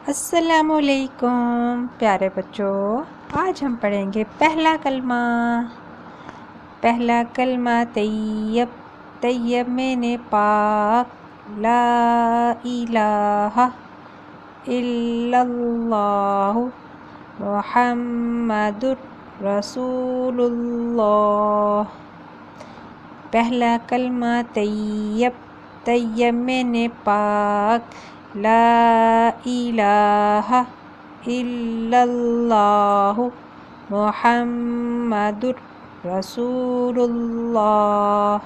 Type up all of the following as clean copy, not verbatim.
السلام علیکم پیارے بچوں، آج ہم پڑھیں گے پہلا کلمہ۔ پہلا کلمہ طیب، طیب میں پاک، لا الہ الا اللہ محمد رسول اللہ۔ پہلا کلمہ طیب، طیب میں پاک، لا الہ الا اللہ محمد رسول اللہ۔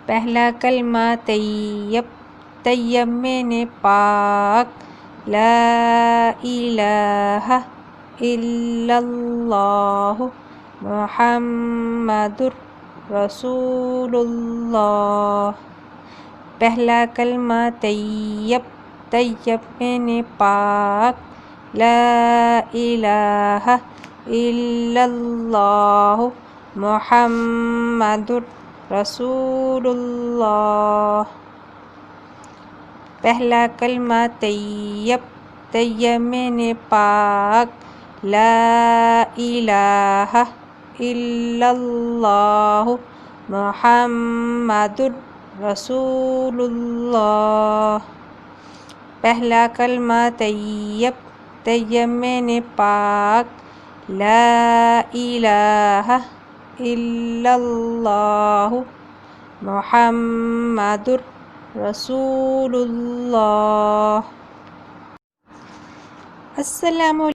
پہلا کلمہ طیب، طیب میں پاک، لا الہ الا اللہ محمد رسول اللہ۔ پہلا کلمہ طیب، طیب میں پاک، لا الہ الا اللہ محمد رسول اللہ۔ پہلا کلمہ طیب، طیب میں پاک، لا الہ الا اللہ محمد رسول اللہ۔ پہلا کلمہ طیب، طیب میں پاک، لا الہ الا اللہ محمد رسول اللہ۔ السلام علیکم۔